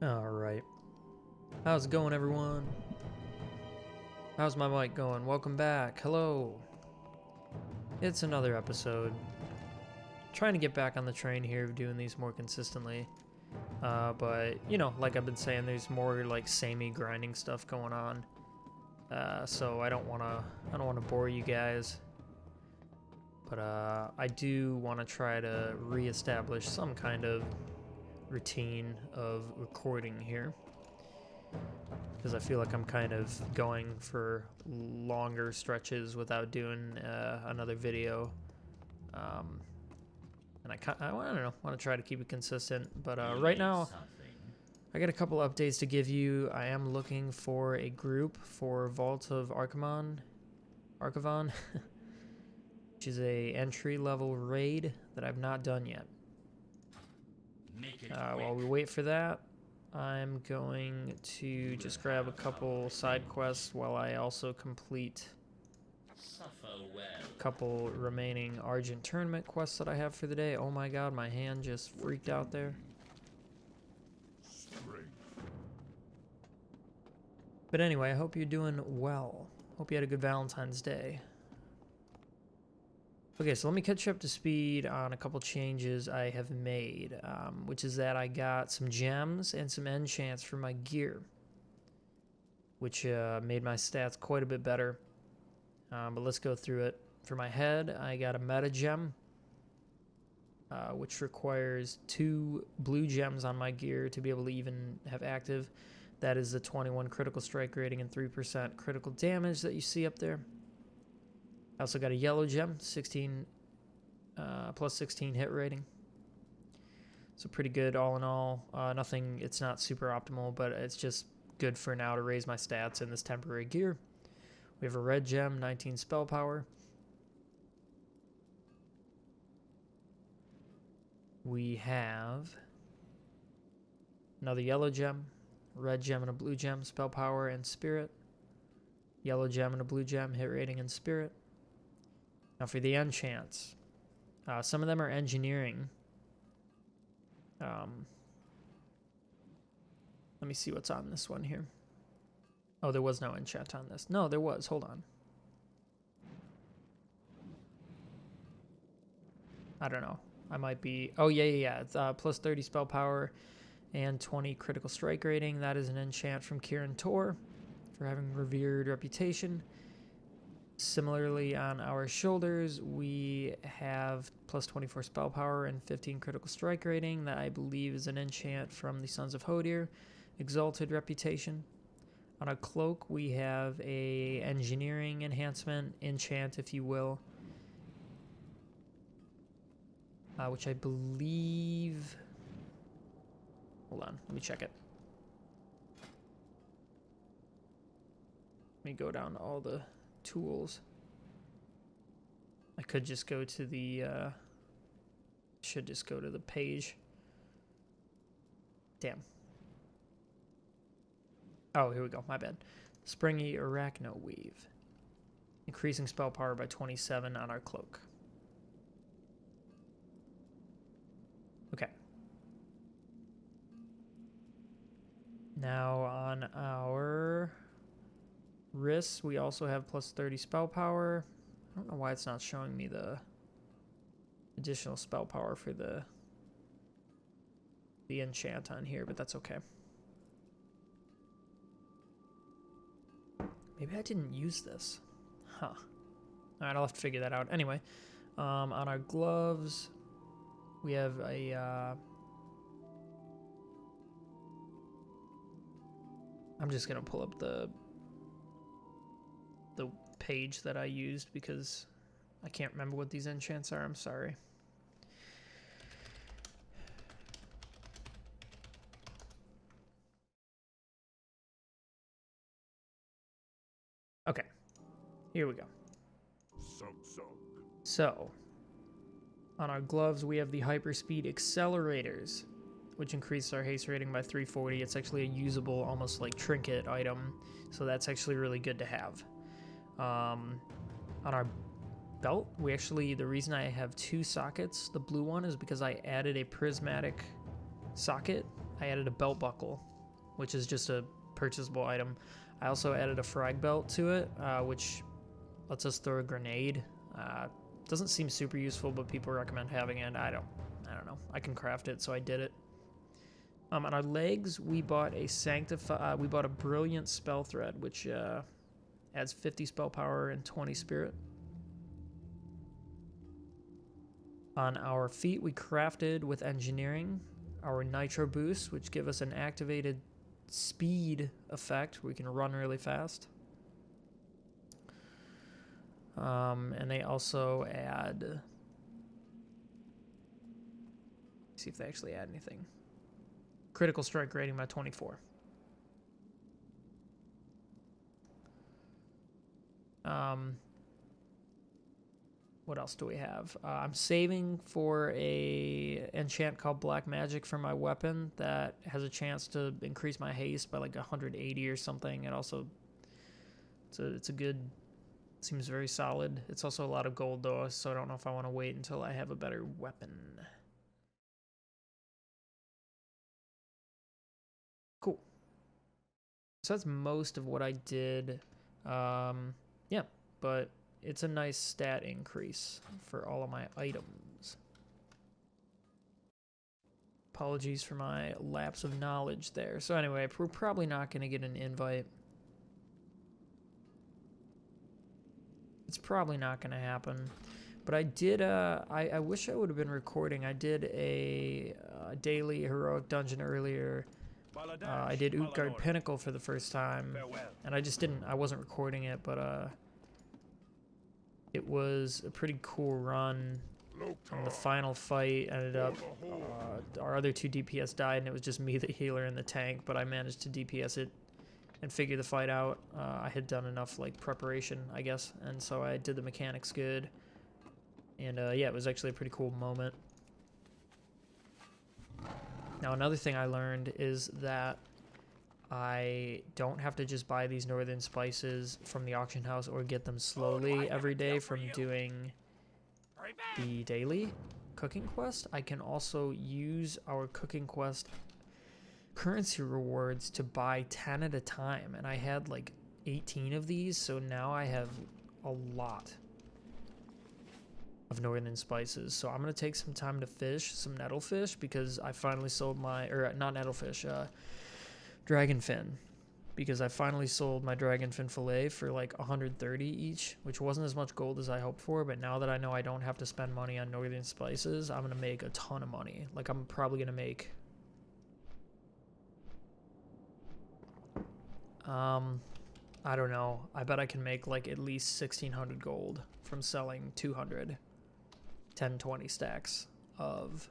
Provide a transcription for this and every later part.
Alright. How's it going, everyone? How's my mic going? Welcome back. Hello. It's another episode. Trying to get back on the train here of doing these more consistently. But, you know, like I've been saying, there's more, like, samey grinding stuff going on. So I don't want to bore you guys. But, I do want to try to reestablish some kind of routine of recording here, because I feel like I'm kind of going for longer stretches without doing another video, and I don't know, want to try to keep it consistent. But right now I got a couple updates to give you. I am looking for a group for Vault of Archivon, which is a entry-level raid that I've not done yet. While we wait for that, I'm going to just grab a couple side quests while I also complete a couple remaining Argent Tournament quests that I have for the day. Oh my god, my hand just freaked out there. But anyway, I hope you're doing well. Hope you had a good Valentine's Day. Okay, so let me catch you up to speed on a couple changes I have made, which is that I got some gems and some enchants for my gear, which made my stats quite a bit better. But let's go through it. For my head, I got a meta gem, which requires 2 blue gems on my gear to be able to even have active. That is the 21 critical strike rating and 3% critical damage that you see up there. I also got a yellow gem, 16 plus 16 hit rating. So pretty good all in all. Nothing, it's not super optimal, but it's just good for now to raise my stats in this temporary gear. We have a red gem, 19 spell power. We have another yellow gem, red gem and a blue gem, spell power and spirit. Yellow gem and a blue gem, hit rating and spirit. Now for the enchants, some of them are engineering. Let me see what's on this one here. Oh, there was no enchant on this. No, there was. Hold on. I don't know. I might be... Oh, yeah. It's plus 30 spell power and 20 critical strike rating. That is an enchant from Kieran Tor for having revered reputation. Similarly, on our shoulders, we have plus 24 spell power and 15 critical strike rating. That I believe is an enchant from the Sons of Hodir, Exalted Reputation. On our cloak, we have a engineering enhancement, enchant, if you will, which I believe... Hold on, let me check it. Let me go down to all the tools. I could just go to the should just go to the page. Damn. Oh, here we go, my bad. Springy Arachno Weave, increasing spell power by 27 on our cloak. Okay, now on our wrists, we also have plus 30 spell power. I don't know why it's not showing me the additional spell power for the enchant on here, but that's okay. Maybe I didn't use this. Huh. Alright, I'll have to figure that out. Anyway, on our gloves, we have a... I'm just going to pull up the page that I used because I can't remember what these enchants are. I'm sorry. Okay, here we go. So, on our gloves, we have the Hyperspeed Accelerators, which increase our haste rating by 340. It's actually a usable, almost like trinket item, so that's actually really good to have. On our belt, we actually, the reason I have 2 sockets, the blue one, is because I added a prismatic socket I added a belt buckle, which is just a purchasable item. I also added a frag belt to it, which lets us throw a grenade. Doesn't seem super useful, but people recommend having it. I don't know. I can craft it, so I did it. On our legs, we bought a brilliant spell thread, which adds 50 spell power and 20 spirit. On our feet, we crafted with engineering our nitro boost, which give us an activated speed effect. We can run really fast. And they also add, let's see if they actually add anything. Critical strike rating by 24. What else do we have? I'm saving for a enchant called Black Magic for my weapon that has a chance to increase my haste by like 180 or something. It also, it's a good, seems very solid. It's also a lot of gold though, so I don't know if I want to wait until I have a better weapon. Cool. So that's most of what I did. Yeah, but it's a nice stat increase for all of my items. Apologies for my lapse of knowledge there. So anyway, we're probably not going to get an invite. It's probably not going to happen. But I did, I wish I would have been recording. I did a daily heroic dungeon earlier. I did Utgard Pinnacle for the first time. And I just didn't, I wasn't recording it, but it was a pretty cool run. And the final fight ended up, our other 2 DPS died, and it was just me, the healer, and the tank, but I managed to DPS it and figure the fight out. I had done enough like preparation, I guess, and so I did the mechanics good. And yeah, it was actually a pretty cool moment. Now another thing I learned is that I don't have to just buy these northern spices from the auction house or get them slowly every day from doing the daily cooking quest. I can also use our cooking quest currency rewards to buy 10 at a time, and I had like 18 of these, so now I have a lot of northern spices. So I'm gonna take some time to fish some nettlefish because I finally sold my, or not nettlefish, dragonfin, because I finally sold my dragonfin fillet for like 130 each, which wasn't as much gold as I hoped for, but now that I know I don't have to spend money on northern spices, I'm gonna make a ton of money. Like I'm probably gonna make I don't know, I bet I can make like at least 1600 gold from selling 200 10-20 stacks of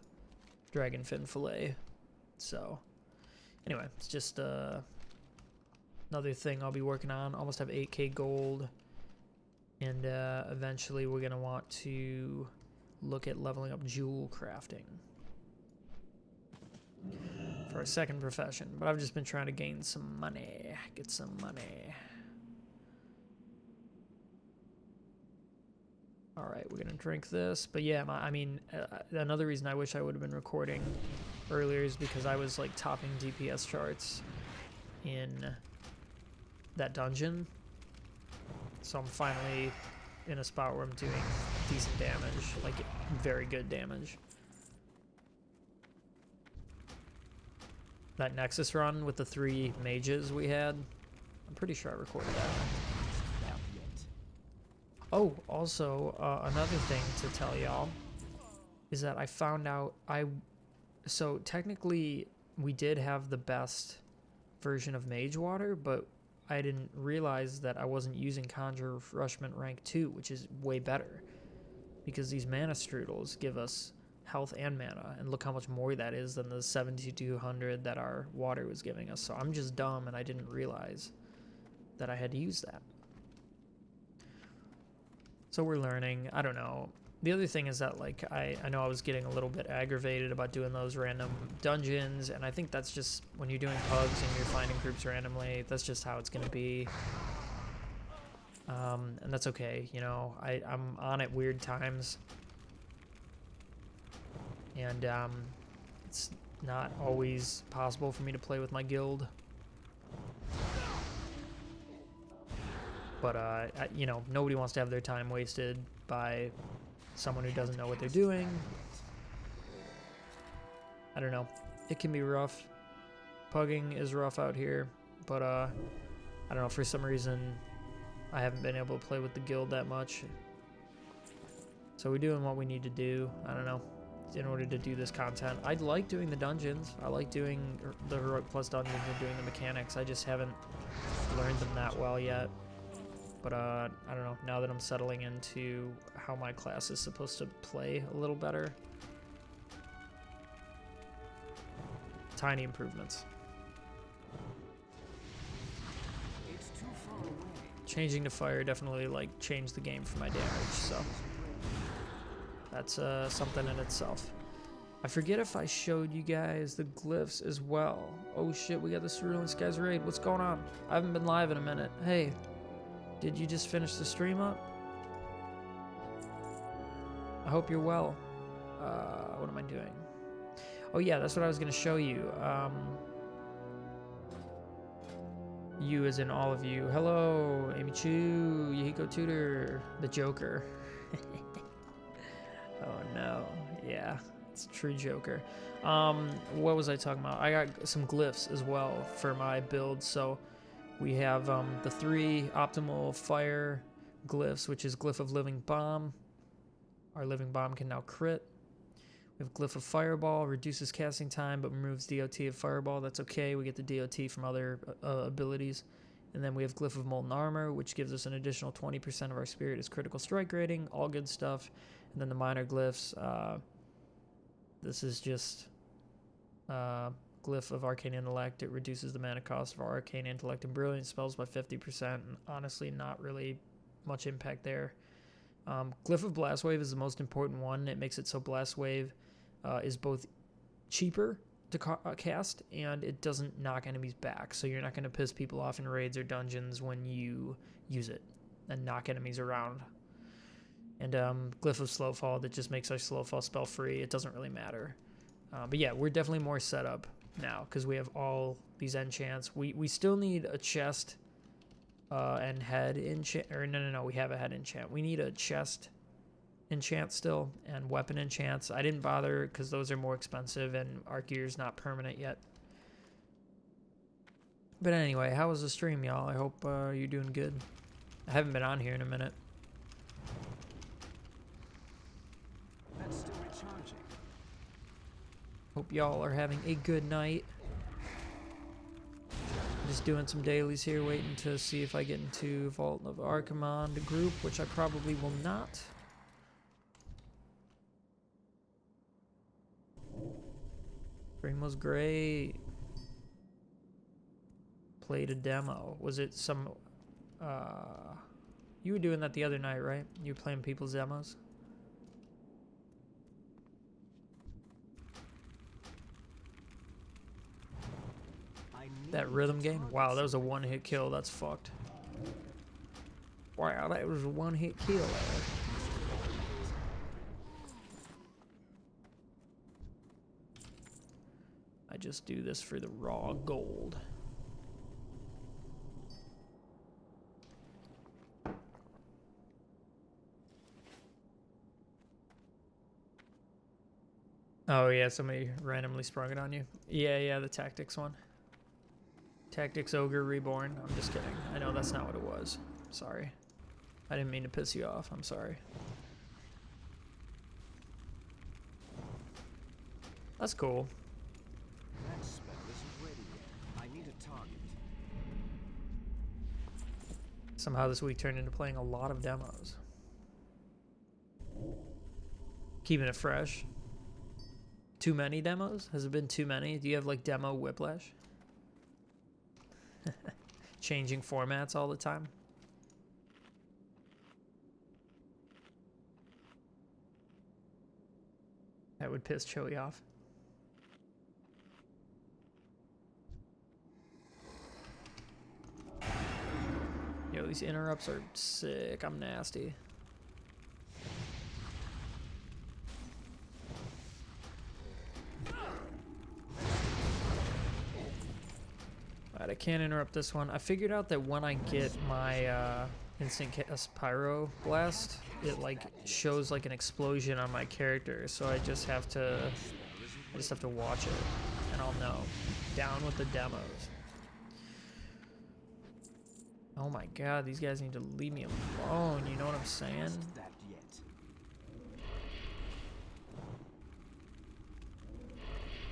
dragonfin fillet. So anyway, it's just another thing I'll be working on. Almost have 8k gold, and eventually we're gonna want to look at leveling up jewel crafting for a second profession, but I've just been trying to gain some money, get some money. All right, we're gonna drink this, but yeah, I mean, another reason I wish I would have been recording earlier is because I was like topping DPS charts in that dungeon, so I'm finally in a spot where I'm doing decent damage, like very good damage. That Nexus run with the 3 mages we had, I'm pretty sure I recorded that. Oh, also, another thing to tell y'all is that I found out so technically we did have the best version of Mage Water, but I didn't realize that I wasn't using Conjure Refreshment rank 2, which is way better, because these mana strudels give us health and mana, and look how much more that is than the 7200 that our water was giving us. So I'm just dumb and I didn't realize that I had to use that. So we're learning. I don't know. The other thing is that, like, I know I was getting a little bit aggravated about doing those random dungeons, and I think that's just, when you're doing pugs and you're finding groups randomly, that's just how it's going to be. And that's okay, you know. I'm on at weird times. And it's not always possible for me to play with my guild. But, you know, nobody wants to have their time wasted by someone who doesn't know what they're doing. I don't know. It can be rough. Pugging is rough out here, but, I don't know, for some reason, I haven't been able to play with the guild that much. So we're doing what we need to do, I don't know, in order to do this content. I like doing the dungeons. I like doing the Heroic Plus dungeons and doing the mechanics. I just haven't learned them that well yet. But, I don't know, now that I'm settling into how my class is supposed to play a little better. Tiny improvements. Changing to fire definitely, like, changed the game for my damage, so that's something in itself. I forget if I showed you guys the glyphs as well. Oh shit, we got the Cerulean Skies raid. What's going on? I haven't been live in a minute. Hey, did you just finish the stream up? I hope you're well. What am I doing? Oh yeah, that's what I was gonna show you. You as in all of you. Hello, Amy Chu, Yahiko Tutor, the Joker. Oh no, yeah, it's a true Joker. What was I talking about? I got some glyphs as well for my build. So we have the 3 optimal fire glyphs, which is Glyph of Living Bomb. Our Living Bomb can now crit. We have Glyph of Fireball, reduces casting time but removes DOT of Fireball. That's okay, we get the DOT from other abilities. And then we have Glyph of Molten Armor, which gives us an additional 20% of our spirit as critical strike rating. All good stuff. And then the minor glyphs, this is just Glyph of Arcane Intellect. It reduces the mana cost of our Arcane Intellect and Brilliant spells by 50%. And honestly, not really much impact there. Glyph of Blast Wave is the most important one. It makes it so Blast Wave is both cheaper to cast and it doesn't knock enemies back. So you're not going to piss people off in raids or dungeons when you use it and knock enemies around. And Glyph of Slowfall, that just makes our Slowfall spell free. It doesn't really matter. But yeah, we're definitely more set up now because we have all these enchants. We still need a chest and head enchant. Or no, we have a head enchant. We need a chest enchant still and weapon enchants. I didn't bother because those are more expensive and our gear's not permanent yet. But anyway, how was the stream, y'all? I hope you're doing good. I haven't been on here in a minute. That's still recharging. Hope y'all are having a good night. Just doing some dailies here, waiting to see if I get into Vault of Archimonde group, which I probably will not. Stream was great. Played a demo. Was it some... you were doing that the other night, right? You were playing people's demos? That rhythm game? Wow, that was a one-hit kill. That's fucked. Wow, that was a one-hit kill. I just do this for the raw gold. Oh yeah, somebody randomly sprung it on you. Yeah, the tactics one. Tactics Ogre Reborn. I'm just kidding. I know that's not what it was. Sorry. I didn't mean to piss you off. I'm sorry. That's cool. That spell isn't ready yet. I need a target. Somehow this week turned into playing a lot of demos. Keeping it fresh. Too many demos? Has it been too many? Do you have like demo whiplash? Changing formats all the time? That would piss Joey off. Yo, these interrupts are sick. I'm nasty. Alright, I can't interrupt this one. I figured out that when I get my instant cast pyro blast, it like shows like an explosion on my character, so I just have to watch it and I'll know. Down with the demos. Oh my god, these guys need to leave me alone, you know what I'm saying?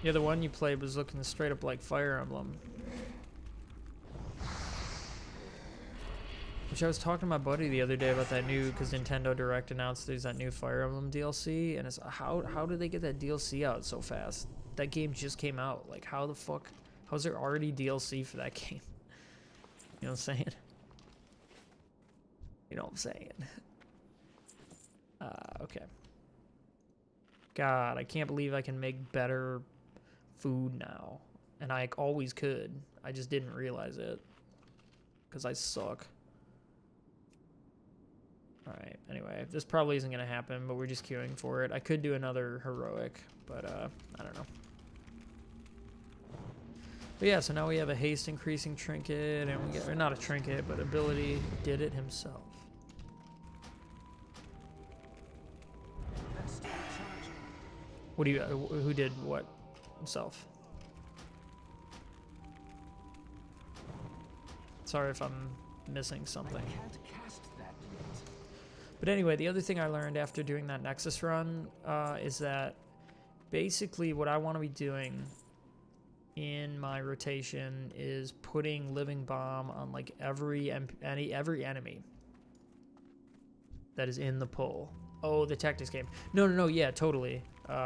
Yeah, the one you played was looking straight up like Fire Emblem. Which I was talking to my buddy the other day about that new, because Nintendo Direct announced there's that new Fire Emblem DLC, and it's how did they get that DLC out so fast? That game just came out. Like, how the fuck? How's there already DLC for that game? You know what I'm saying? You know what I'm saying? Okay. God, I can't believe I can make better food now. And I always could. I just didn't realize it. Because I suck. Alright, anyway, this probably isn't going to happen, but we're just queuing for it. I could do another heroic, but I don't know. But yeah, so now we have a haste increasing trinket, and we get, or not a trinket, but ability, did it himself. What do you, who did what himself? Sorry if I'm missing something. But anyway, the other thing I learned after doing that Nexus run is that basically what I want to be doing in my rotation is putting Living Bomb on like every enemy that is in the pull. Oh, the tactics game. No, yeah, totally.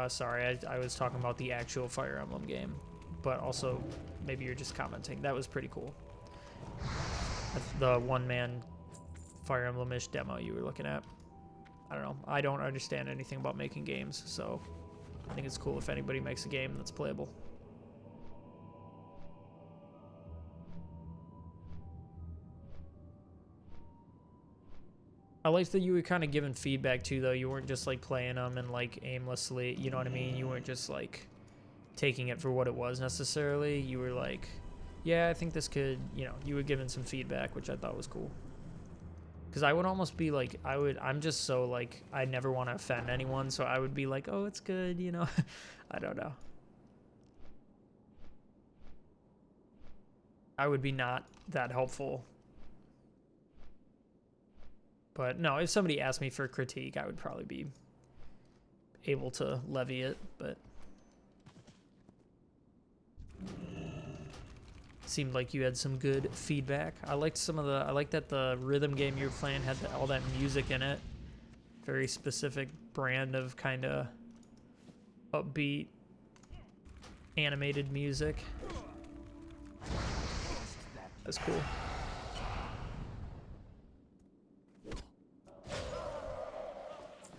Sorry, I was talking about the actual Fire Emblem game, but also maybe you're just commenting. That was pretty cool. The one-man Fire Emblem-ish demo you were looking at. I don't know. I don't understand anything about making games, so I think it's cool if anybody makes a game that's playable. I like that you were kind of giving feedback too, though. You weren't just like playing them and like aimlessly, you know what I mean? You weren't just like taking it for what it was necessarily. You were like, yeah, I think this could, you know, you were giving some feedback, which I thought was cool. Because I would almost be like, I'm just so like, I never want to offend anyone, so I would be like, oh, it's good, you know? I don't know. I would be not that helpful. But no, if somebody asked me for a critique, I would probably be able to levy it, but seemed like you had some good feedback. I liked I like that the rhythm game you were playing had all that music in it. Very specific brand of kind of upbeat animated music. That's cool.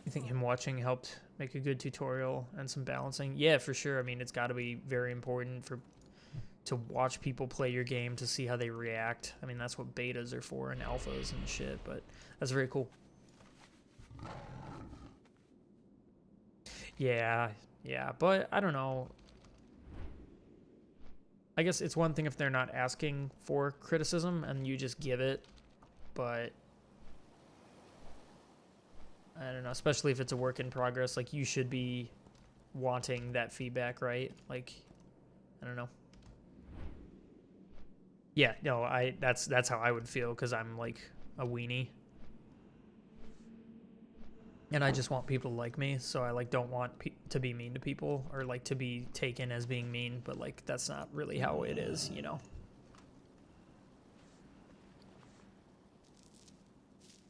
You think him watching helped make a good tutorial and some balancing? Yeah, for sure. I mean, it's got to be very important to watch people play your game to see how they react. I mean, that's what betas are for and alphas and shit, but that's very cool. Yeah, but I don't know. I guess it's one thing if they're not asking for criticism and you just give it, but I don't know, especially if it's a work in progress, like you should be wanting that feedback, right? Like, I don't know. Yeah, no, that's how I would feel because I'm like a weenie. And I just want people to like me, so I like don't want to be mean to people or like to be taken as being mean, but like that's not really how it is, you know.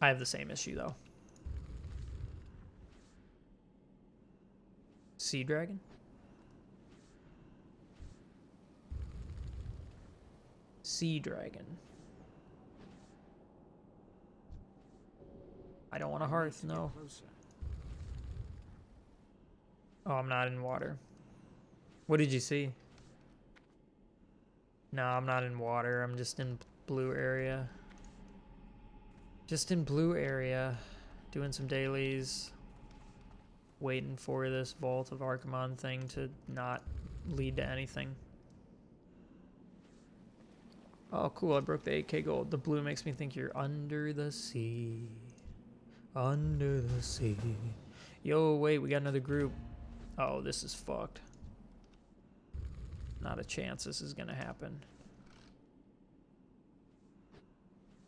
I have the same issue though. Sea Dragon? Sea Dragon. I don't want a hearth, no. Oh, I'm not in water. What did you see? No, I'm not in water. I'm just in blue area. Just in blue area. Doing some dailies. Waiting for this Vault of Archimon thing to not lead to anything. Oh, cool. I broke the 8K gold. The blue makes me think you're under the sea. Under the sea. Yo, wait, we got another group. Oh, this is fucked. Not a chance this is gonna happen.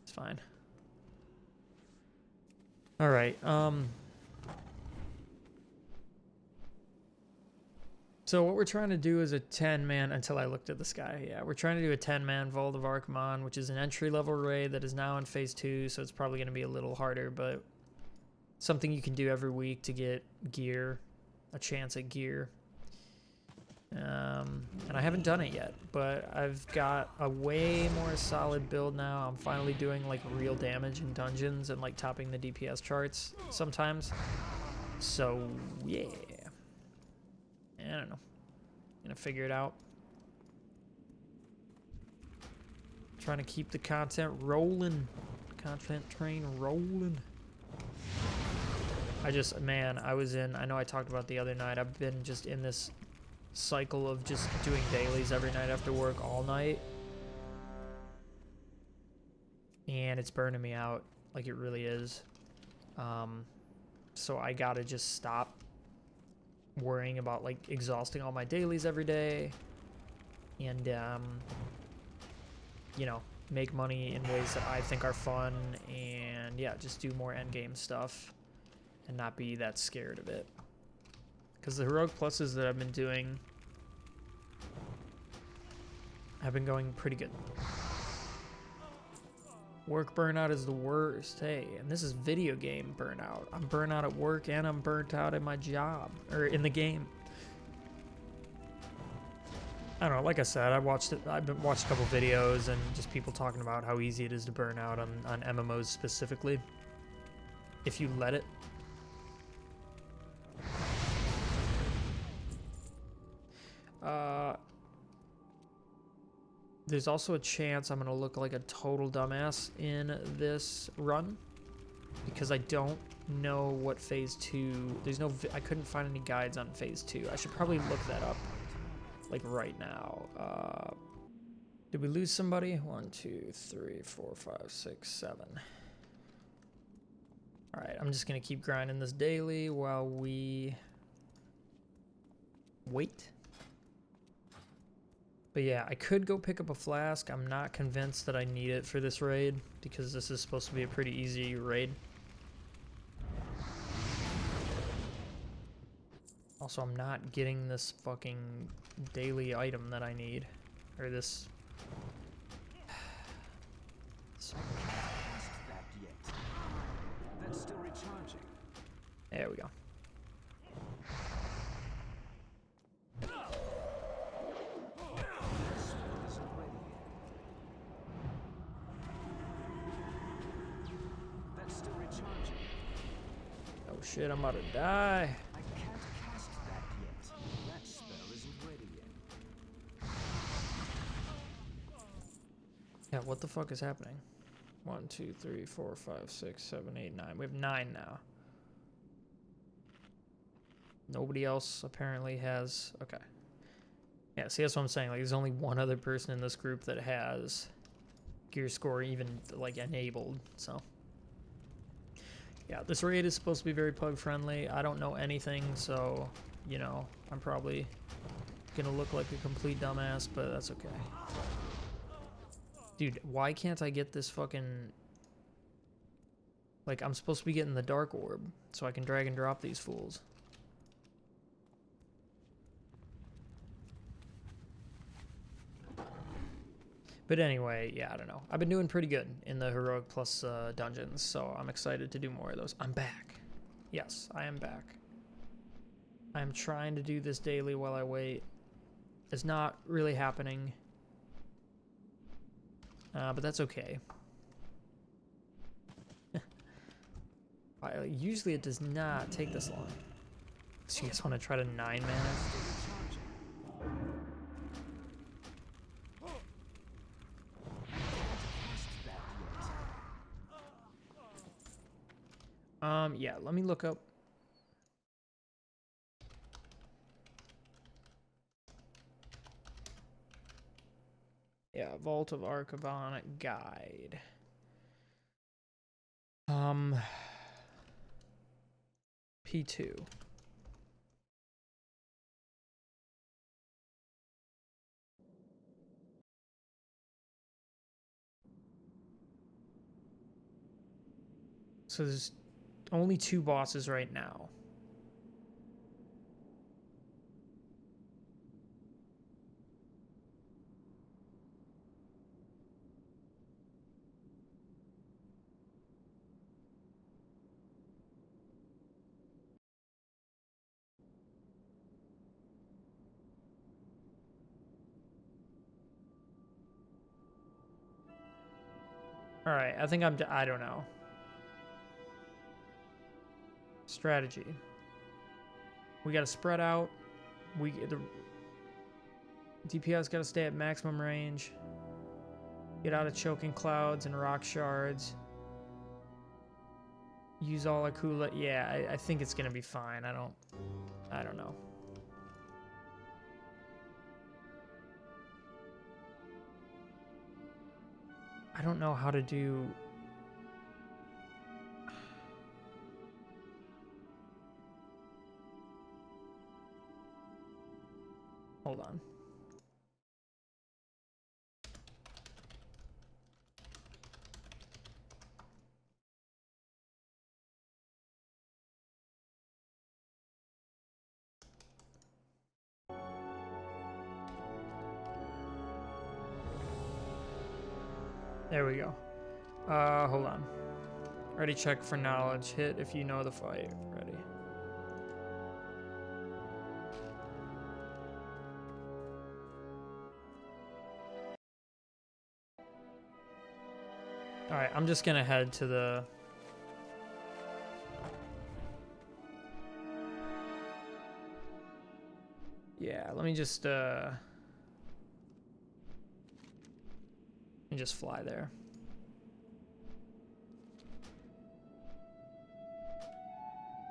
It's fine. Alright, so what we're trying to do is a 10-man, until I looked at the sky, yeah, we're trying to do a 10-man Vault of Archimon, which is an entry-level raid that is now in Phase 2, so it's probably going to be a little harder, but something you can do every week to get gear, a chance at gear. And I haven't done it yet, but I've got a way more solid build now. I'm finally doing like real damage in dungeons and like topping the DPS charts sometimes. So yeah, I don't know. Gonna figure it out. Trying to keep the content rolling. Content train rolling. Man, I know I talked about the other night. I've been just in this cycle of just doing dailies every night after work all night. And it's burning me out. Like, it really is. So I gotta just stop worrying about, like, exhausting all my dailies every day. And, you know, make money in ways that I think are fun. And, yeah, just do more endgame stuff. And not be that scared of it. Because the heroic pluses that I've been doing have been going pretty good. Work burnout is the worst. Hey, and this is video game burnout. I'm burnt out at work and I'm burnt out at my job, or in the game. I don't know, like I said, I've watched a couple videos and just people talking about how easy it is to burn out on MMOs specifically. If you let it. There's also a chance I'm going to look like a total dumbass in this run because I don't know what Phase 2... I couldn't find any guides on Phase 2. I should probably look that up, like, right now. Did we lose somebody? 1, 2, 3, 4, 5, 6, 7. Alright, I'm just going to keep grinding this daily while we wait. But yeah, I could go pick up a flask. I'm not convinced that I need it for this raid because this is supposed to be a pretty easy raid. Also, I'm not getting this fucking daily item that I need. Or this... There we go. Oh shit, I'm about to die. I can't cast that yet. That spell isn't ready yet. Yeah, what the fuck is happening? 1, 2, 3, 4, 5, 6, 7, 8, 9. We have 9 now. Nobody else apparently has... Okay. Yeah, see, that's what I'm saying. Like, there's only one other person in this group that has gear score even, like, enabled, so... Yeah, this raid is supposed to be very pug-friendly. I don't know anything, so, you know, I'm probably gonna look like a complete dumbass, but that's okay. Dude, why can't I get this fucking... Like, I'm supposed to be getting the Dark Orb, so I can drag and drop these fools. But anyway, yeah, I don't know. I've been doing pretty good in the Heroic Plus dungeons, so I'm excited to do more of those. I'm back. Yes, I am back. I'm trying to do this daily while I wait. It's not really happening. But that's okay. Usually it does not take this long. So you guys want to try to 9 mana? Yeah, let me look up. Yeah, Vault of Archivon guide. P2. So there's only 2 bosses right now. All right, I think I don't know. Strategy. We got to spread out. The DPS got to stay at maximum range. Get out of choking clouds and rock shards. Use all Akula. Yeah, I think it's gonna be fine. I don't know. I don't know how to do. Hold on. There we go. Hold on. Ready, check for knowledge. Hit if you know the fight. Ready. Alright, I'm just gonna head to the... Yeah, let me just fly there.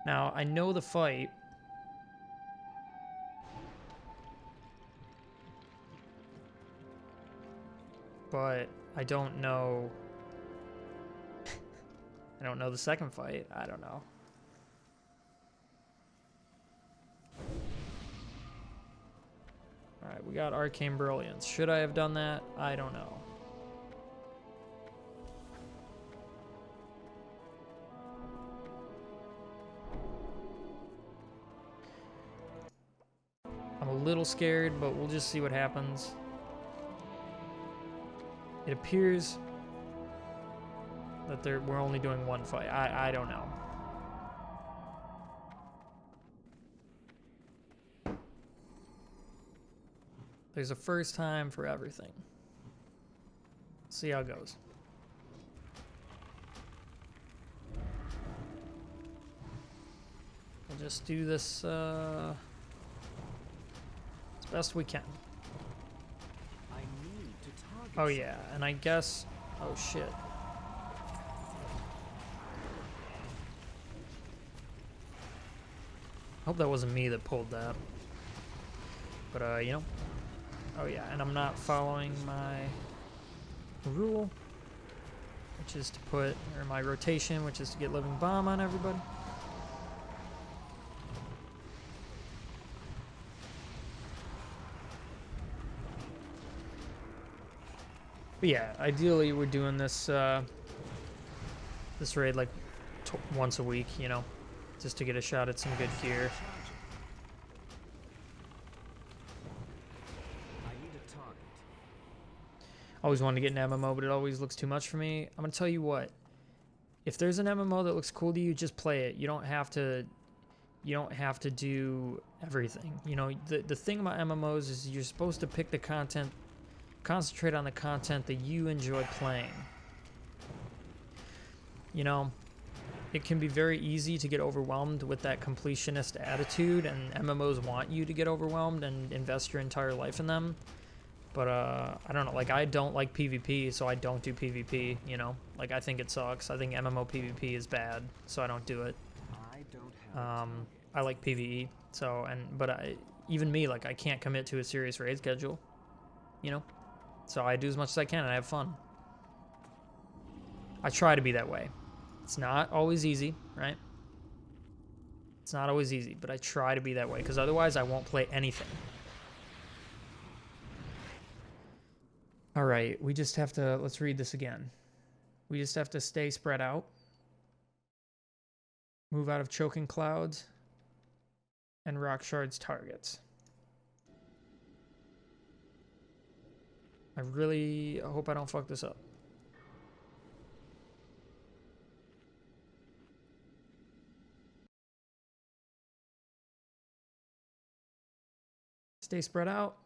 Now, I know the fight. But I don't know... I don't know the second fight. I don't know. Alright, we got Arcane Brilliance. Should I have done that? I don't know. I'm a little scared, but we'll just see what happens. It appears that we're only doing one fight. I don't know. There's a first time for everything. See how it goes. We'll just do this as best we can. I need to target. Oh yeah, and I guess... Oh shit. Hope that wasn't me that pulled that. But, you know. Oh yeah, and I'm not following my rule, which is to put, or my rotation, which is to get Living Bomb on everybody. But yeah, ideally we're doing this, this raid like once a week, you know, just to get a shot at some good gear. Always wanted to get an MMO, but it always looks too much for me. I'm gonna tell you what. If there's an MMO that looks cool to you, just play it. You don't have to do everything. You know, the thing about MMOs is you're supposed to pick the content, concentrate on the content that you enjoy playing. You know, it can be very easy to get overwhelmed with that completionist attitude, and MMOs want you to get overwhelmed and invest your entire life in them. But, I don't know, like, I don't like PvP, so I don't do PvP, you know? Like, I think it sucks. I think MMO PvP is bad, so I don't do it. I like PvE, so, but even me, like, I can't commit to a serious raid schedule, you know? So I do as much as I can and I have fun. I try to be that way. It's not always easy, right? It's not always easy, but I try to be that way because otherwise I won't play anything. All right, we just have to, let's read this again. We just have to stay spread out. Move out of choking clouds and rock shards targets. I really hope I don't fuck this up. Stay spread out.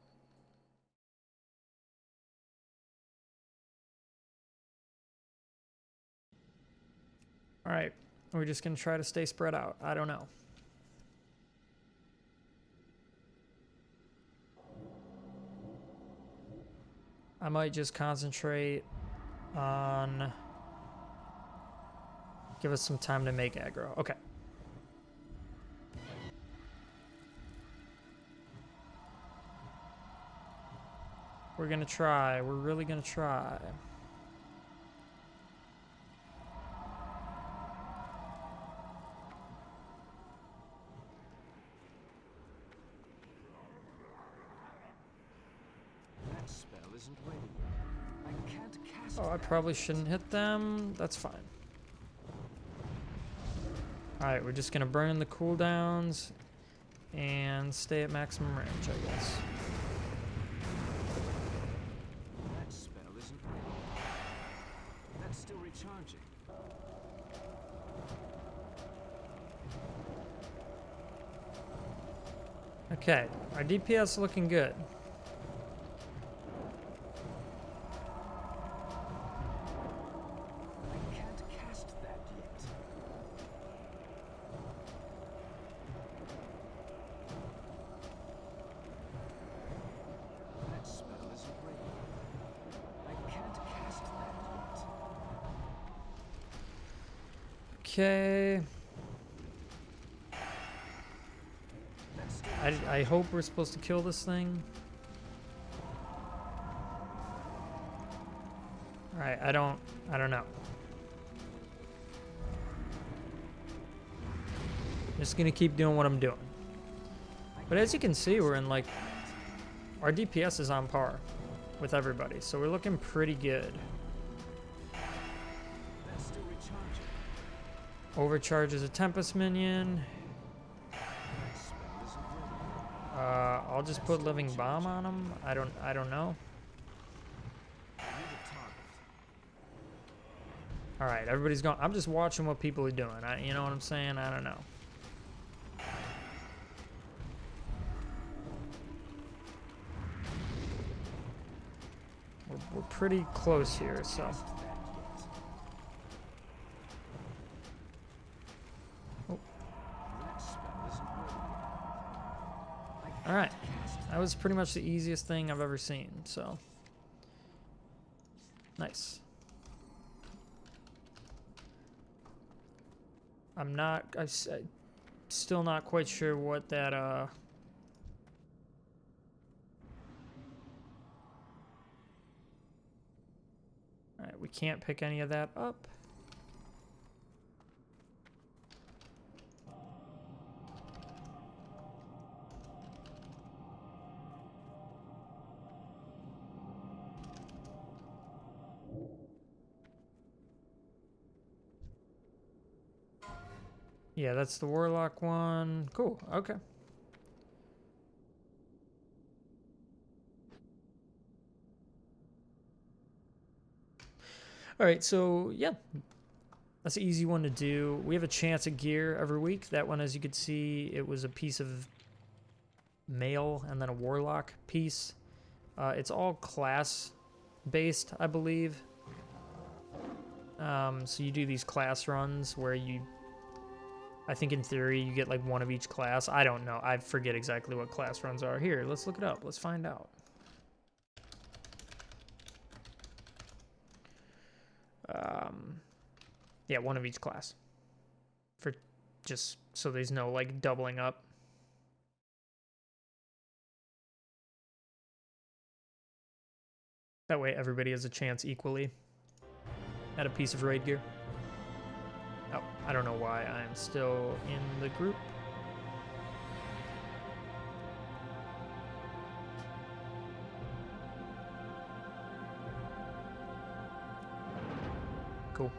All right, we're just gonna try to stay spread out. I don't know. I might just concentrate on... Give us some time to make aggro. Okay. We're gonna try. We're really gonna try. That spell isn't ready yet. I can't cast Oh, I that probably yet. shouldn't hit them. That's fine. Alright, we're just gonna burn the cooldowns and stay at maximum range, I guess. That spell isn't ready. That's still recharging. Okay, our DPS looking good. I can't cast that yet. That spell isn't ready. I can't cast that yet. Okay. That's still I hope we're supposed to kill this thing. Alright, I don't know. I'm just gonna keep doing what I'm doing. But as you can see, we're in like... Our DPS is on par with everybody, so we're looking pretty good. that's still recharging. Overcharge is a Tempest minion. That spell isn't ready. I'll just put Living Bomb on him. I don't know. I need a target. Alright, everybody's going. I'm just watching what people are doing. You know what I'm saying? I don't know. We're pretty close here, so. Cast that yet. Oh. That spell isn't ready yet. I can't Alright, cast that was pretty much the easiest thing I've ever seen, so. Nice. I'm still not quite sure what that, Alright, we can't pick any of that up. Yeah, that's the Warlock one. Cool, okay. Alright, so yeah. That's an easy one to do. We have a chance at gear every week. That one, as you could see, it was a piece of mail and then a Warlock piece. It's all class based, I believe. So you do these class runs where I think in theory you get like one of each class. I don't know. I forget exactly what class runs are. Here, let's look it up. Let's find out. Yeah, one of each class. For just so there's no like doubling up. That way everybody has a chance equally at a piece of raid gear. Oh, I don't know why I'm still in the group. Cool.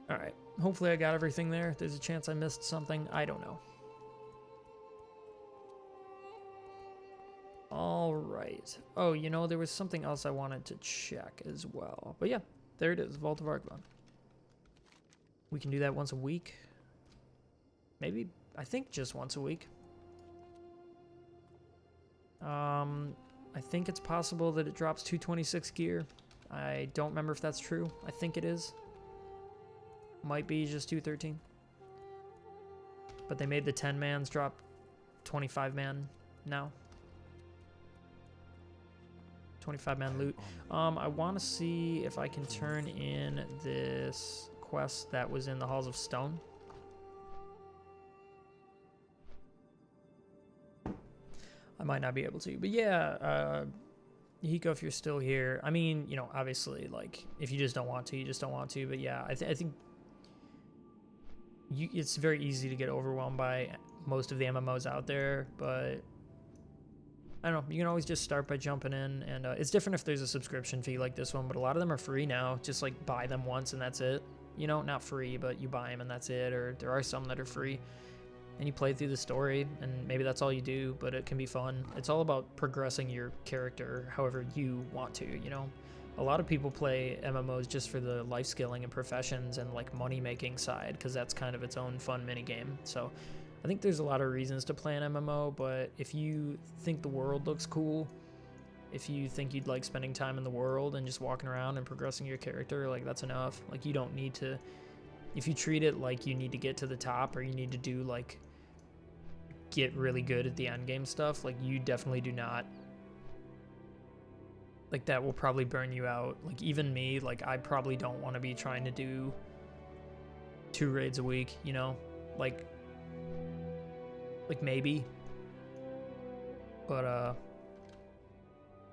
Alright, hopefully I got everything there. There's a chance I missed something. I don't know. Alright. Oh, you know, there was something else I wanted to check as well. But yeah, there it is, Vault of Arcbon. We can do that once a week. Maybe, I think just once a week. I think it's possible that it drops 226 gear. I don't remember if that's true. I think it is. Might be just 213. But they made the 10 mans drop 25 man now. 25 man loot. I want to see if I can turn in this quest that was in the Halls of Stone. I might not be able to, but yeah, Hiko, if you're still here, I mean, you know, obviously, like, if you just don't want to, you just don't want to, but yeah, I think it's very easy to get overwhelmed by most of the MMOs out there, but I don't know, you can always just start by jumping in, and it's different if there's a subscription fee like this one, but a lot of them are free now. Just like buy them once and that's it. You know, not free, but you buy them and that's it, or there are some that are free. And you play through the story, and maybe that's all you do, but it can be fun. It's all about progressing your character however you want to, you know? A lot of people play MMOs just for the life skilling and professions and like money making side, because that's kind of its own fun mini game. So I think there's a lot of reasons to play an MMO, but if you think the world looks cool, if you think you'd like spending time in the world and just walking around and progressing your character, like that's enough. Like you don't need to, if you treat it like you need to get to the top or you need to do like get really good at the end game stuff, like you definitely do not. Like that will probably burn you out. Like even me, like I probably don't want to be trying to do 2 raids a week, you know? Like maybe. But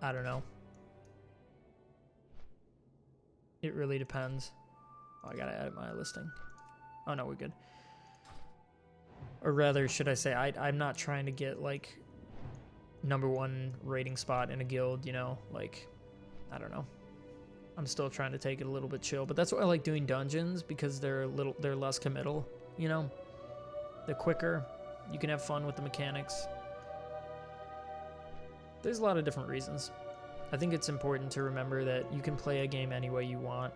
I don't know. It really depends. Oh, I gotta edit my listing. Oh no, we're good. Or rather, should I say, I'm not trying to get like #1 rating spot in a guild, you know? Like, I don't know. I'm still trying to take it a little bit chill, but that's why I like doing dungeons, because they're less committal, you know? They're quicker. You can have fun with the mechanics. There's a lot of different reasons. I think it's important to remember that you can play a game any way you want.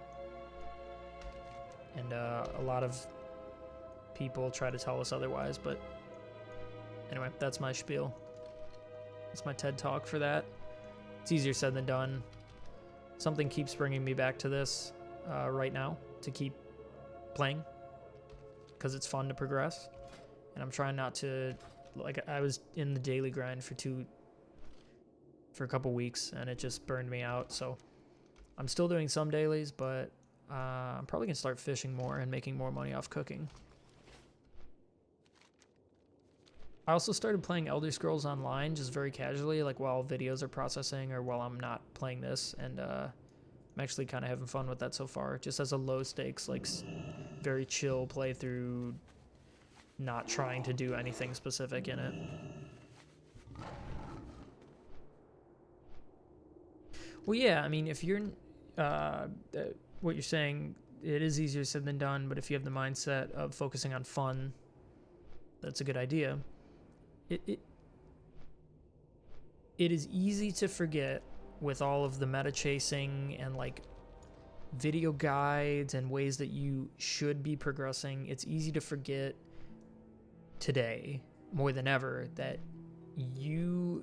And a lot of people try to tell us otherwise, but anyway, that's my spiel. That's my TED Talk for that. It's easier said than done. Something keeps bringing me back to this right now to keep playing, because it's fun to progress. And I'm trying not to, like, I was in the daily grind for a couple weeks and it just burned me out. So I'm still doing some dailies, but I'm probably gonna start fishing more and making more money off cooking. I also started playing Elder Scrolls Online just very casually, like while videos are processing or while I'm not playing this, and I'm actually kind of having fun with that so far, just as a low stakes, like very chill playthrough, not trying to do anything specific in it. Well, yeah, I mean, if you're, what you're saying, it is easier said than done, but if you have the mindset of focusing on fun, that's a good idea. It is easy to forget with all of the meta chasing and like video guides and ways that you should be progressing. It's easy to forget today more than ever that your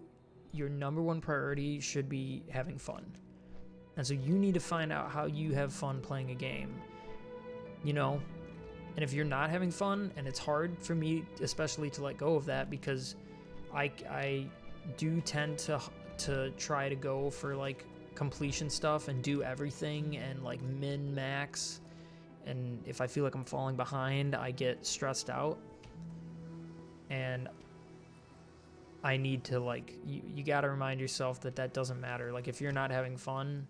#1 priority should be having fun. And so you need to find out how you have fun playing a game, you know? And if you're not having fun, and it's hard for me especially to let go of that, because I do tend to try to go for like completion stuff and do everything and like min max, and if I feel like I'm falling behind, I get stressed out. And I need to, like, you got to remind yourself that that doesn't matter. Like, if you're not having fun,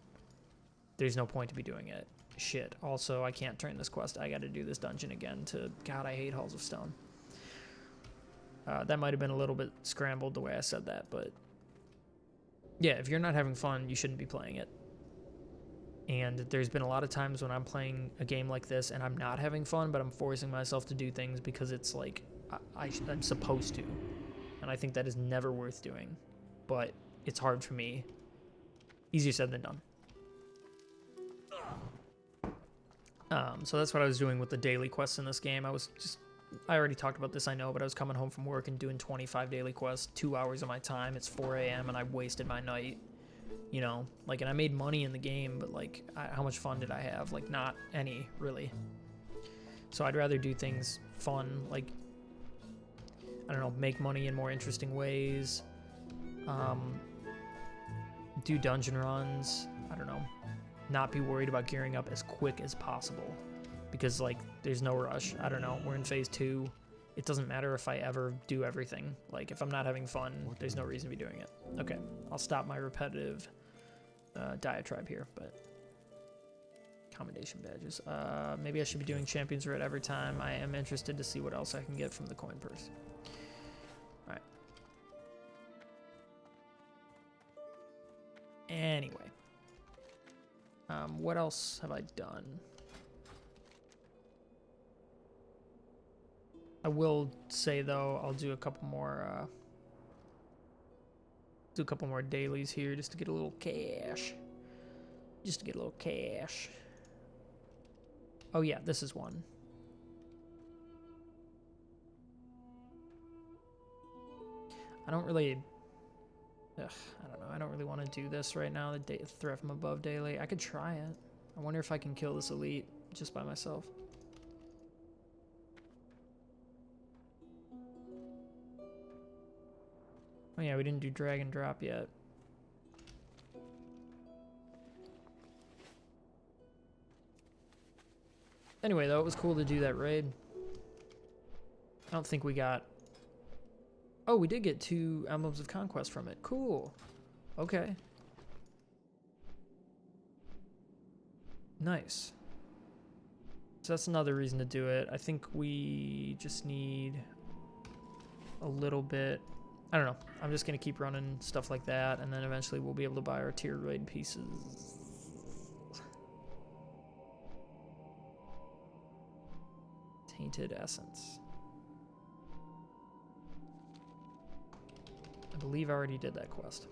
there's no point to be doing it. Shit. Also, I can't turn this quest. I got to do this dungeon again to... God, I hate Halls of Stone. That might have been a little bit scrambled the way I said that, but... Yeah, if you're not having fun, you shouldn't be playing it. And there's been a lot of times when I'm playing a game like this and I'm not having fun, but I'm forcing myself to do things because it's like I'm supposed to. And I think that is never worth doing. But it's hard for me. Easier said than done. So that's what I was doing with the daily quests in this game. I already talked about this, I know, but I was coming home from work and doing 25 daily quests, 2 hours of my time. It's 4 a.m. and I wasted my night, you know, like, and I made money in the game, but like, how much fun did I have? Like, not any, really. So I'd rather do things fun, like, I don't know, make money in more interesting ways, do dungeon runs, I don't know, not be worried about gearing up as quick as possible. Because, like, there's no rush. I don't know. We're in phase 2. It doesn't matter if I ever do everything. Like, if I'm not having fun, there's no reason to be doing it. Okay, I'll stop my repetitive diatribe here, but... Commendation badges. Maybe I should be doing Champions Red every time. I am interested to see what else I can get from the coin purse. Alright. Anyway. What else have I done? I will say, though, I'll do a couple more dailies here just to get a little cash. Oh yeah, this is one. I don't really want to do this right now, the threat from above daily. I could try it. I wonder if I can kill this elite just by myself. Oh yeah, we didn't do drag and drop yet. Anyway, though, it was cool to do that raid. I don't think we got... Oh, we did get 2 Emblems of Conquest from it. Cool. Okay. Nice. So that's another reason to do it. I think we just need a little bit... I don't know. I'm just going to keep running stuff like that, and then eventually we'll be able to buy our tier raid pieces. Tainted Essence. I believe I already did that quest.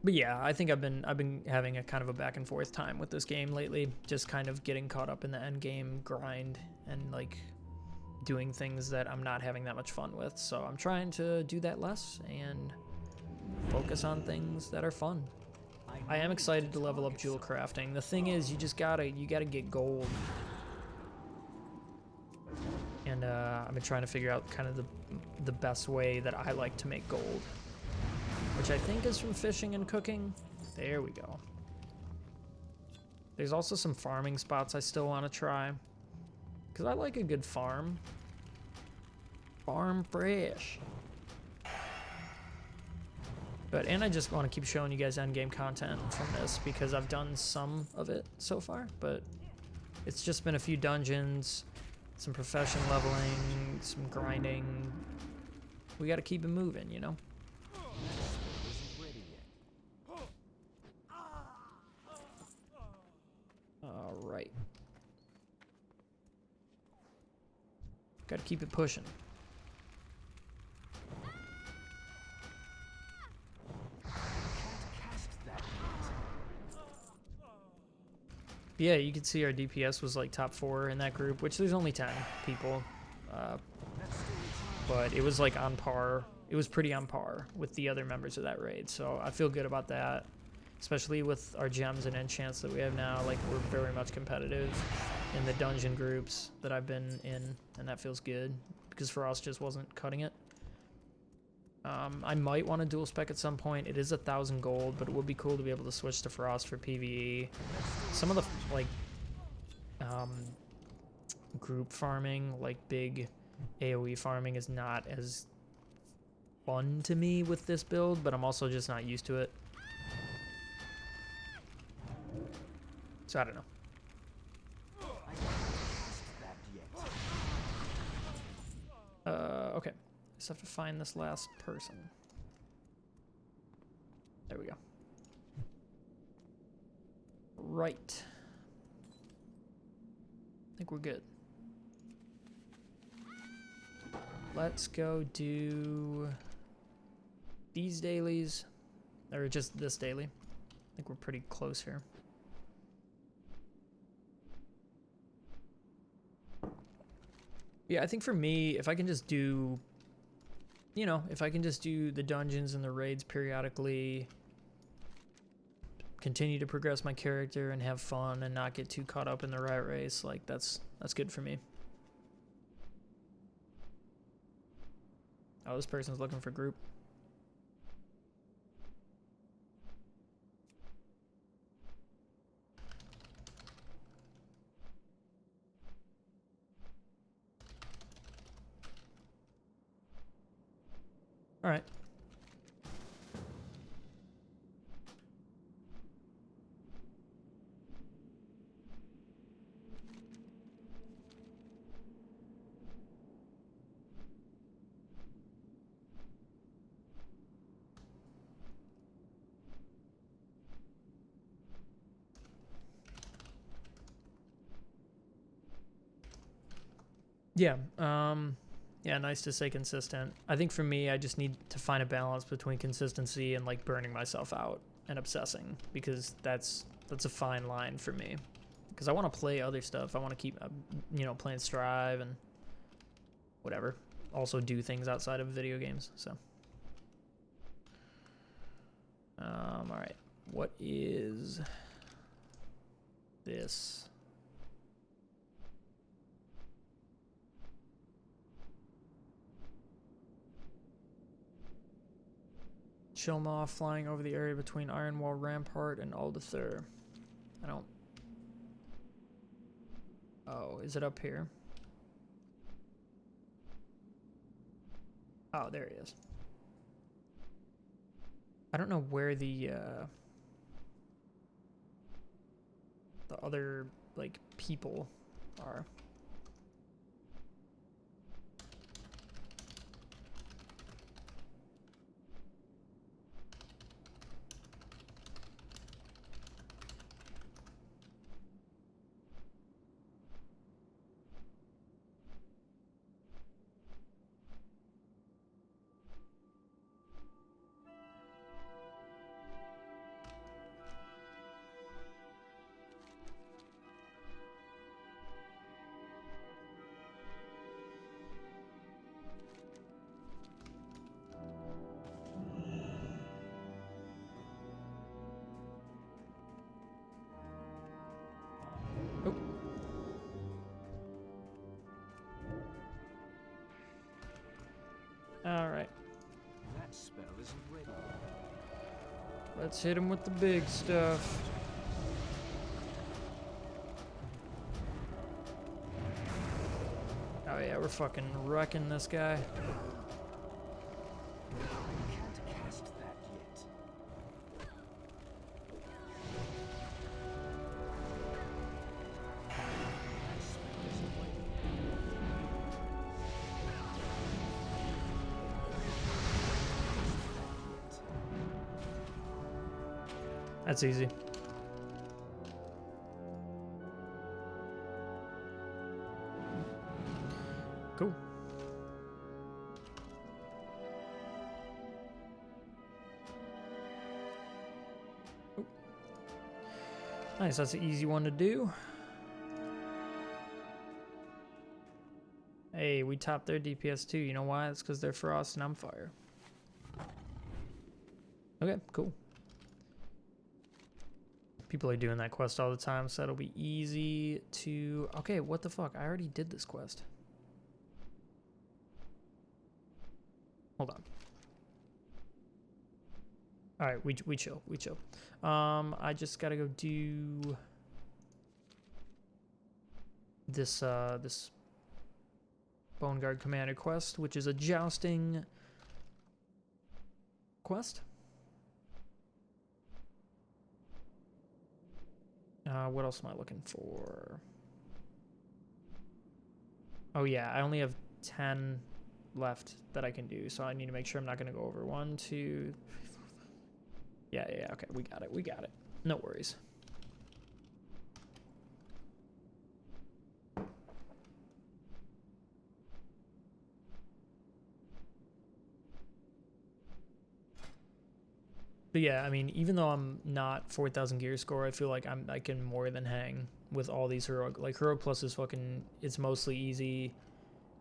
But yeah, I think I've been having a kind of a back and forth time with this game lately, just kind of getting caught up in the end game grind and like doing things that I'm not having that much fun with. So I'm trying to do that less and focus on things that are fun. I am excited to level up jewel crafting. The thing is, you gotta get gold. And I've been trying to figure out kind of the best way that I like to make gold, which I think is from fishing and cooking. There we go. There's also some farming spots I still want to try, because I like a good farm. Farm fresh. And I just want to keep showing you guys endgame content from this, because I've done some of it so far, but it's just been a few dungeons, some profession leveling, some grinding. We got to keep it moving, you know? All right. Got to keep it pushing. Yeah, you can see our DPS was like top 4 in that group, which there's only 10 people. But it was like on par. It was pretty on par with the other members of that raid. So I feel good about that, especially with our gems and enchants that we have now. Like, we're very much competitive in the dungeon groups that I've been in, and that feels good because Frost just wasn't cutting it. I might want to dual spec at some point. It is 1,000 gold, but it would be cool to be able to switch to Frost for PvE. Some of the like group farming, like big AoE farming, is not as fun to me with this build, but I'm also just not used to it. So I don't know. Okay. Just have to find this last person. There we go. Right. I think we're good. Let's go do these dailies, or just this daily. I think we're pretty close here. Yeah, I think for me, if I can just do, you know, if I can just do the dungeons and the raids periodically, continue to progress my character and have fun and not get too caught up in the rat race, like that's good for me. Oh, this person's looking for group. All right. Yeah, yeah, nice to stay consistent. I think for me, I just need to find a balance between consistency and like burning myself out and obsessing, because that's a fine line for me. Because I want to play other stuff. I want to keep, you know, playing Strive and whatever. Also do things outside of video games. So, all right, what is this? Chilmaw flying over the area between Ironwall Rampart and Aldathur. I don't... Oh, is it up here? Oh, there he is. I don't know where the other, like, people are. Alright. That spell isn't ready. Let's hit him with the big stuff. Oh yeah, we're fucking wrecking this guy. I can't cast that yet. That spell isn't ready. That's easy. Cool. Ooh. Nice, that's an easy one to do. Hey, we topped their DPS too. You know why? It's because they're Frost and I'm Fire. Okay, cool. People are doing that quest all the time, so it'll be easy to... Okay, what the fuck? I already did this quest. Hold on. All right, we chill, we chill. I just gotta go do this this Bone Guard Commander quest, which is a jousting quest. What else am I looking for? Oh yeah, I only have 10 left that I can do, so I need to make sure I'm not going to go over. 1, 2, 3, 4, 5. Yeah, okay, we got it. No worries. But yeah, I mean, even though I'm not 4,000 gear score, I feel like I can more than hang with all these heroic. Like heroic plus is fucking, it's mostly easy.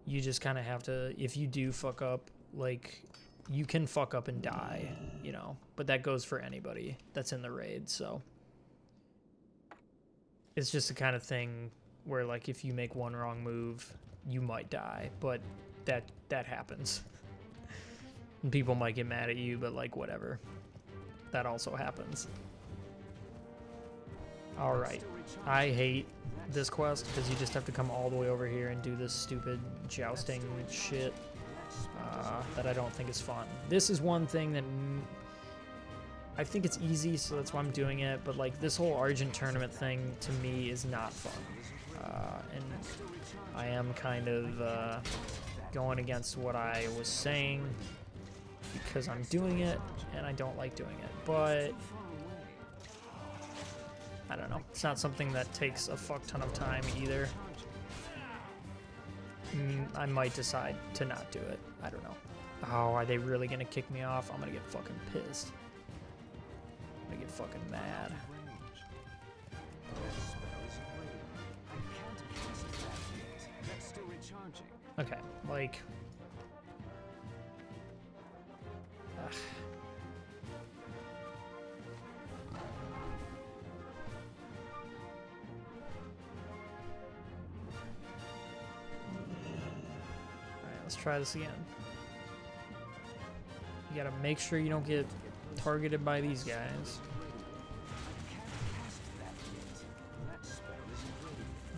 You just kind of have to, if you do fuck up, like you can fuck up and die, you know. But that goes for anybody that's in the raid. So it's just the kind of thing where like if you make one wrong move, you might die. But that happens. And people might get mad at you, but like whatever. That also happens. Alright. I hate this quest because you just have to come all the way over here and do this stupid jousting shit that I don't think is fun. This is one thing that I think it's easy, so that's why I'm doing it, but like this whole Argent tournament thing to me is not fun. And I am kind of going against what I was saying because I'm doing it and I don't like doing it, but I don't know. It's not something that takes a fuck ton of time either. I might decide to not do it. I don't know. Oh, are they really gonna kick me off? I'm gonna get fucking pissed. I'm gonna get fucking mad. Okay, like... Ugh. Let's try this again. You gotta make sure you don't get targeted by these guys.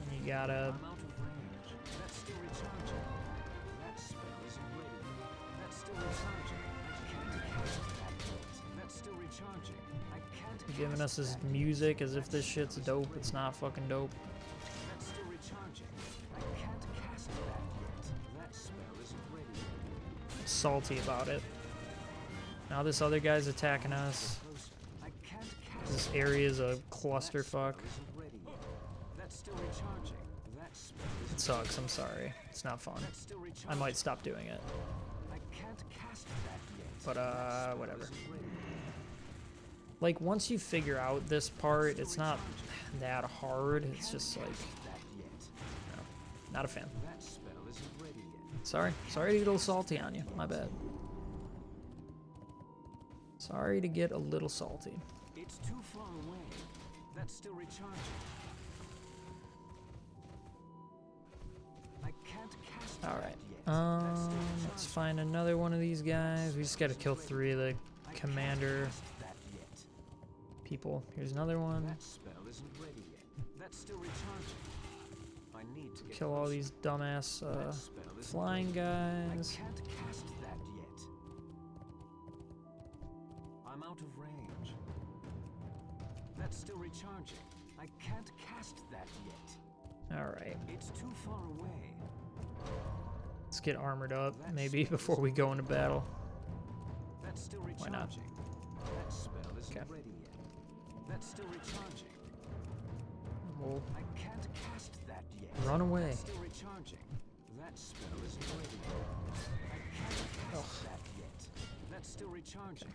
And you gotta... You're giving us this music as if this shit's dope. It's not fucking dope. Salty about it. Now this other guy's attacking us. This area is a clusterfuck. It sucks, I'm sorry. It's not fun. I might stop doing it. But whatever. Like once you figure out this part, it's not that hard. It's just like, no, not a fan. Sorry to get a little salty on you. My bad. Sorry to get a little salty. It's too far away. That's still recharging. I can't cast it Alright. Let's find another one of these guys. We just gotta kill 3 of the commander people. Here's another one. That spell isn't ready yet. That's still recharging. I need to Kill all these dumbass flying guys. I can't cast that yet. I'm out of range. That's still recharging. I can't cast that yet. Alright. It's too far away. Let's get armored up, maybe, before we go into battle. That's still recharging. Why not? That spell isn't ready yet. That's still recharging. We'll I can't cast that yet. run away. That's still recharging. That spell isn't ready yet. I can't cast that yet. That's still recharging.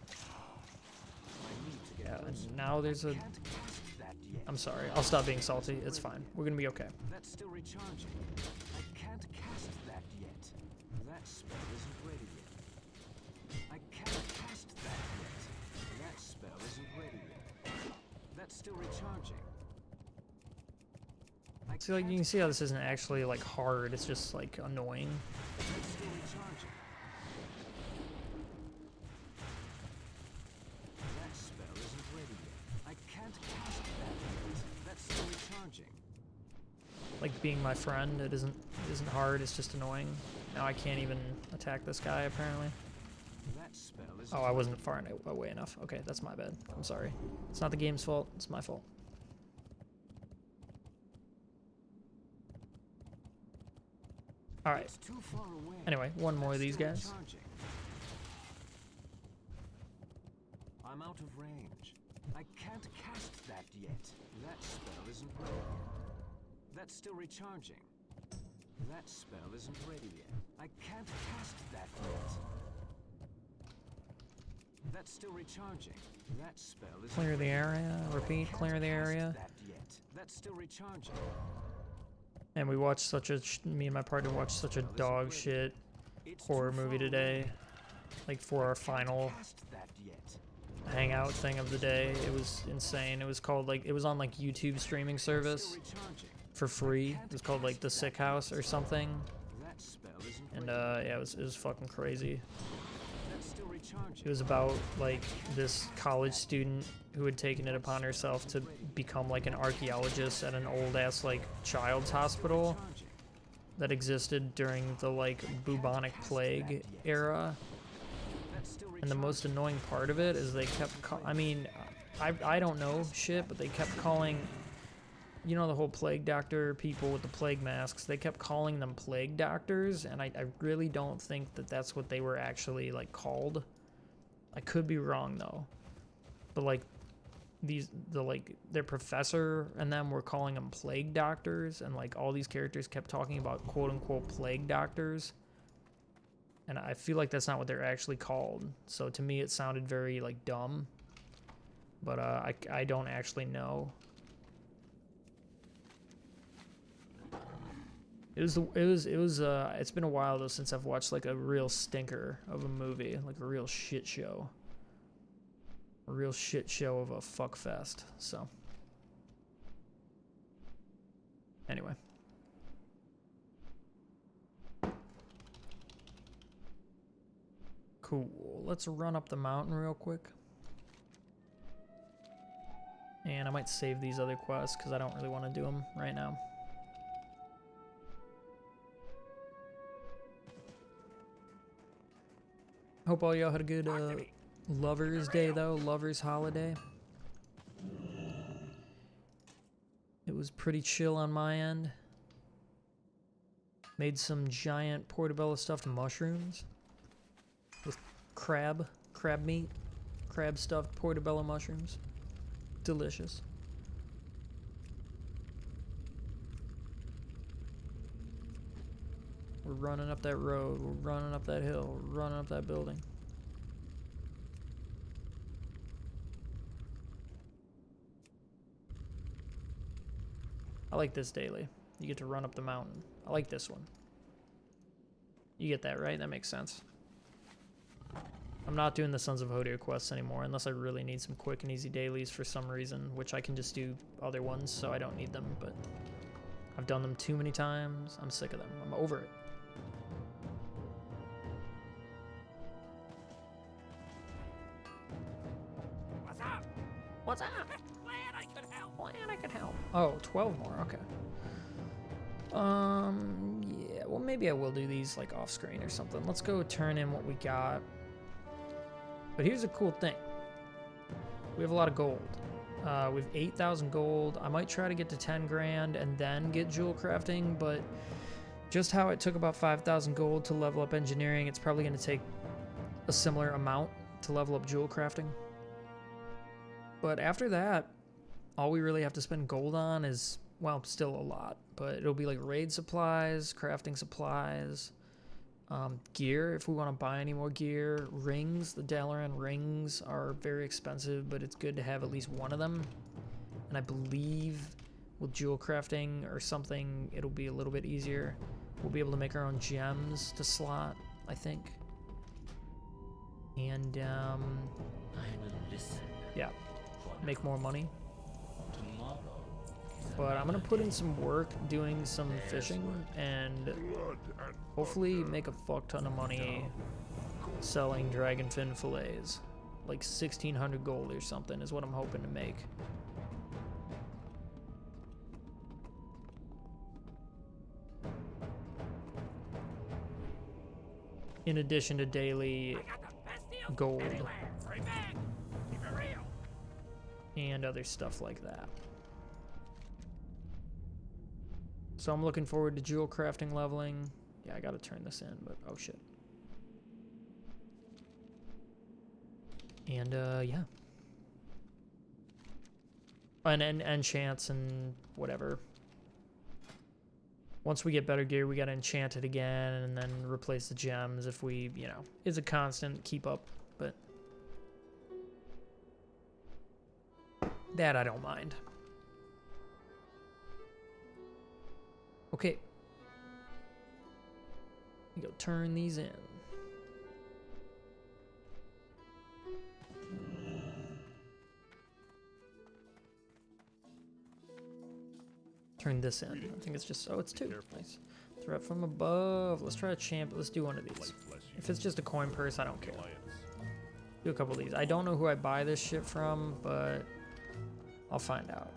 I need to get closer. And now there's a... Can't cast that yet. I'm sorry. I'll stop being salty. It's fine. We're gonna be okay. That's still recharging. I can't cast that yet. That spell isn't ready yet. I can't cast that yet. That spell isn't ready yet. That's still recharging. See, like, you can see how this isn't actually, like, hard. It's just, like, annoying. That's still recharging. can't cast that yet. That's still recharging. Like being my friend, it isn't hard, it's just annoying. Now I can't even attack this guy apparently. That spell is. Oh, I wasn't far away enough. Okay, that's my bad. I'm sorry. It's not the game's fault, it's my fault. Alright. It's too far away. Anyway, one more of these Still guys. recharging. I'm out of range. I can't cast that yet. That spell isn't ready yet. That's still recharging. That spell isn't ready yet. I can't cast that yet. That's still recharging. That spell isn't Clear the ready yet. area. Repeat, clear the area. That yet. That's still recharging. And we watched such a, me and my partner watched such a dog shit horror movie today. Like for our final hangout thing of the day. It was insane. It was called like, it was on like YouTube streaming service for free. It was called like The Sick House or something. And yeah, it was fucking crazy. It was about like this college student who had taken it upon herself to become like an archaeologist at an old ass like child's hospital that existed during the like bubonic plague era. And the most annoying part of it is they kept I mean, I don't know shit, but they kept calling, you know, the whole plague doctor people with the plague masks, they kept calling them plague doctors, and I really don't think that that's what they were actually like called. I could be wrong though, but like their professor and them were calling them plague doctors, and like all these characters kept talking about quote unquote plague doctors, and I feel like that's not what they're actually called. So to me it sounded very like dumb, but I don't actually know. It's been a while though since I've watched like a real stinker of a movie, like a real shit show. A real shit show of a fuck fest, so. Anyway. Cool, let's run up the mountain real quick. And I might save these other quests because I don't really want to do them right now. Hope all y'all had a good Lover's Day though, Lover's Holiday. It was pretty chill on my end. Made some giant portobello stuffed mushrooms with crab meat, crab stuffed portobello mushrooms. Delicious. We're running up that road, we're running up that hill, we're running up that building. I like this daily. You get to run up the mountain. I like this one. You get that, right? That makes sense. I'm not doing the Sons of Hodir quests anymore unless I really need some quick and easy dailies for some reason, which I can just do other ones, so I don't need them, but I've done them too many times. I'm sick of them. I'm over it. What's up? Glad I could help. Glad I could help. Oh, 12 more. Okay. Yeah. Well, maybe I will do these like off screen or something. Let's go turn in what we got. But here's a cool thing. We have a lot of gold. We have 8,000 gold. I might try to get to 10 grand and then get jewel crafting, but just how it took about 5,000 gold to level up engineering, it's probably going to take a similar amount to level up jewel crafting. But after that, all we really have to spend gold on is, well, still a lot, but it'll be like raid supplies, crafting supplies, gear if we want to buy any more gear, rings. The Dalaran rings are very expensive, but it's good to have at least one of them. And I believe with jewel crafting or something, it'll be a little bit easier. We'll be able to make our own gems to slot, I think. And I will listen. yeah, make more money. But I'm gonna put in some work doing some fishing and hopefully make a fuck ton of money selling dragonfin fillets. Like 1,600 gold or something is what I'm hoping to make. in addition to daily gold and other stuff like that. So I'm looking forward to jewel crafting leveling. Yeah, I gotta turn this in, but oh shit. And yeah. And chance and whatever. Once we get better gear, we gotta enchant it again and then replace the gems if we, you know, it's a constant keep up, but that I don't mind. Okay. We go turn these in. Turn this in. I think it's just, oh, it's 2. Nice. Threat from above. Let's try a champ. Let's do one of these. If it's just a coin purse, I don't care. Do a couple of these. I don't know who I buy this shit from, but I'll find out.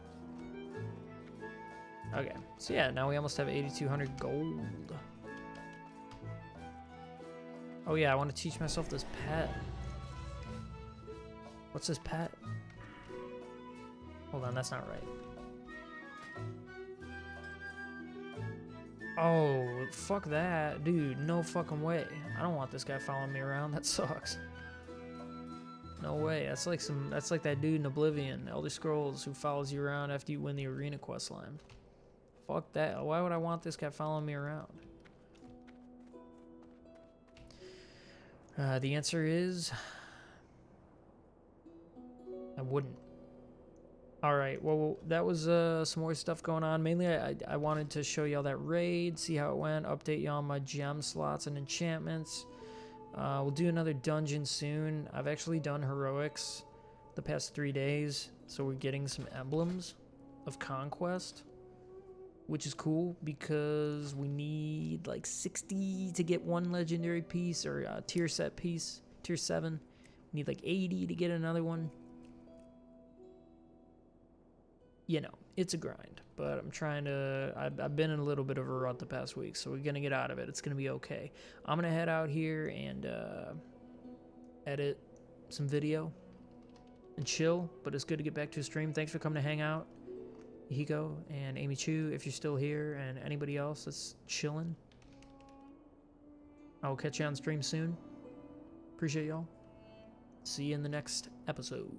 Okay. So yeah, now we almost have 8,200 gold. Oh yeah, I want to teach myself this pet. What's this pet? Hold on, that's not right. Oh, fuck that. Dude, no fucking way. I don't want this guy following me around. That sucks. No way. That's like that dude in Oblivion, Elder Scrolls, who follows you around after you win the arena quest line. Fuck that. Why would I want this guy following me around? The answer is I wouldn't. Alright, well, that was some more stuff going on. Mainly, I wanted to show y'all that raid, see how it went, update y'all on my gem slots and enchantments. We'll do another dungeon soon. I've actually done heroics the past 3 days, so we're getting some emblems of conquest, which is cool because we need like 60 to get one legendary piece or a tier set piece, tier 7. We need like 80 to get another one. You know, it's a grind, but I'm trying to, I've been in a little bit of a rut the past week, so we're going to get out of it. It's going to be okay. I'm going to head out here and edit some video and chill, but it's good to get back to a stream. Thanks for coming to hang out, Hiko and Amy Chu, if you're still here, and anybody else that's chilling. I will catch you on stream soon. Appreciate y'all. See you in the next episode.